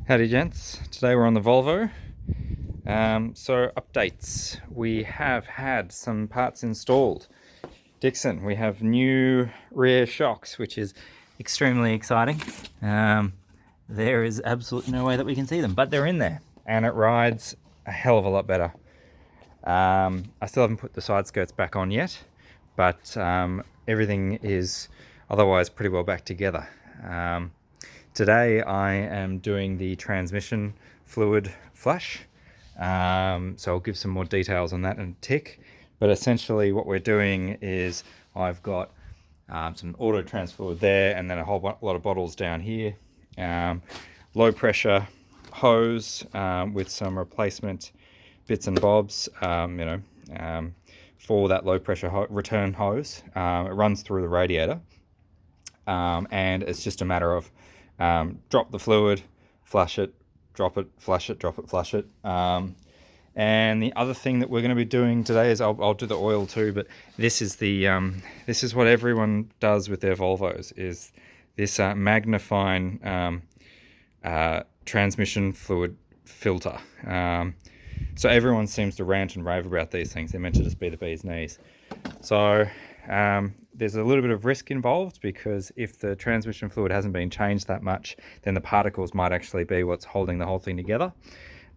Howdy gents, today we're on the Volvo. So updates, we have had some parts installed. Dixon, we have new rear shocks, which is extremely exciting. There is absolutely no way that we can see them, but they're in there and it rides a hell of a lot better. I still haven't put the side skirts back on yet, but everything is otherwise pretty well back together. Today I am doing the transmission fluid flush, so I'll give some more details on that in a tick. But essentially what we're doing is I've got some auto trans fluid there and then a whole lot of bottles down here. Low pressure hose with some replacement bits and bobs, for that low pressure return hose. It runs through the radiator, and it's just a matter of drop the fluid, flush it, drop it, flush it, drop it, flush it. And the other thing that we're going to be doing today is I'll do the oil too, but this is what everyone does with their Volvos, is this magnifying transmission fluid filter. So everyone seems to rant and rave about these things. They're meant to just be the bee's knees. So there's a little bit of risk involved, because if the transmission fluid hasn't been changed that much, then the particles might actually be what's holding the whole thing together.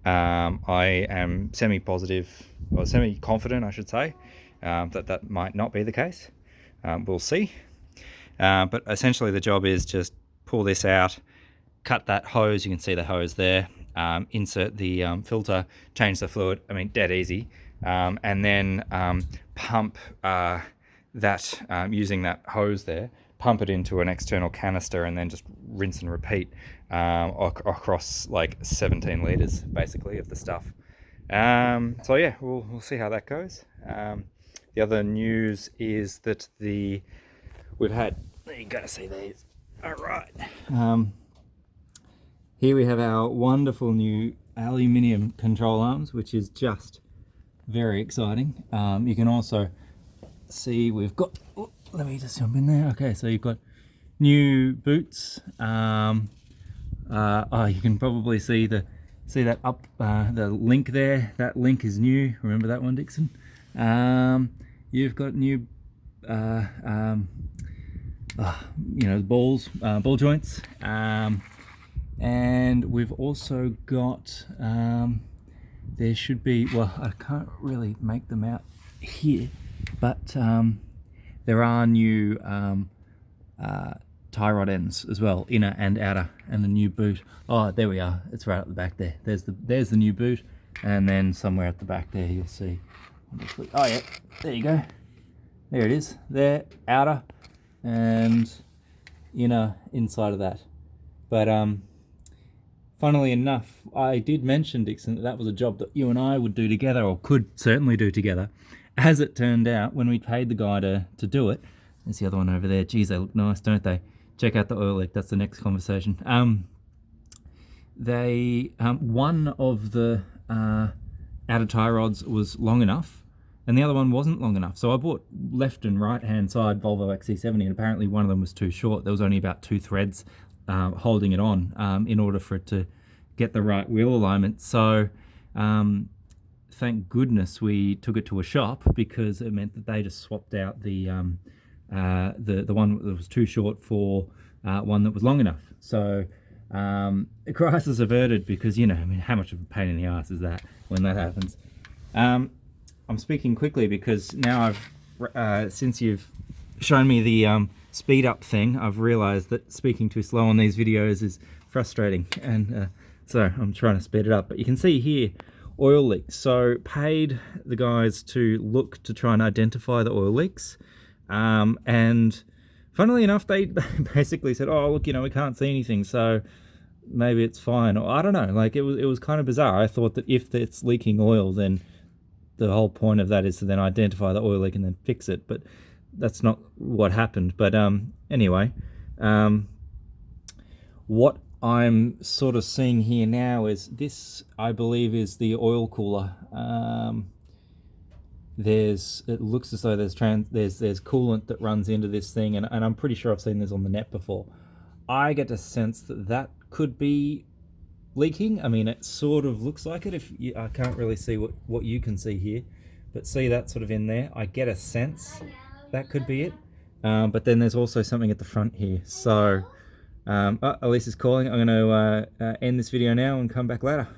I am semi-positive, or semi-confident, I should say, that might not be the case. We'll see. But essentially the job is just pull this out, cut that hose, you can see the hose there, insert the filter, change the fluid, dead easy, and then pump that, using that hose there, pump it into an external canister and then just rinse and repeat across like 17 litres basically of the stuff. So yeah, we'll see how that goes. The other news is that you gotta see these. All right. Here we have our wonderful new aluminium control arms, which is just very exciting. You can also see we've got, let me just jump in there. Okay, so you've got new boots. You can probably see that up, the link there. That link is new. Remember that one, Dixon? You've got new ball joints. And we've also got, there should be, well, I can't really make them out here, but there are new tie rod ends as well, inner and outer, and a new boot. Oh, there we are. It's right at the back there. There's the new boot, and then somewhere at the back there you'll see. Oh yeah, there you go. There it is. There, outer and inner inside of that. But funnily enough, I did mention, Dixon, that was a job that you and I would do together, or could certainly do together. As it turned out, when we paid the guy to do it, there's the other one over there. Geez, they look nice, don't they? Check out the oil leak. That's the next conversation. One of the outer tie rods was long enough, and the other one wasn't long enough. So I bought left and right hand side Volvo XC70, and apparently one of them was too short. There was only about 2 threads holding it on in order for it to get the right wheel alignment. So thank goodness we took it to a shop, because it meant that they just swapped out the one that was too short for one that was long enough. So crisis averted, because how much of a pain in the ass is that when that happens. I'm speaking quickly because now since you've shown me the speed up thing, I've realized that speaking too slow on these videos is frustrating, and so I'm trying to speed it up. But you can see here oil leaks. So paid the guys to look to try and identify the oil leaks, and funnily enough they basically said, oh look, we can't see anything, so maybe it's fine, or I don't know. Like it was kind of bizarre. I thought that if it's leaking oil, then the whole point of that is to then identify the oil leak and then fix it, but that's not what happened. But anyway, what I'm sort of seeing here now is this, I believe, is the oil cooler. It looks as though there's coolant that runs into this thing, and I'm pretty sure I've seen this on the net before. I get a sense that could be leaking. I mean, it sort of looks like it. I can't really see what you can see here, but see that sort of in there. I get a sense that could be it. But then there's also something at the front here. So Elise is calling. I'm going to end this video now and come back later.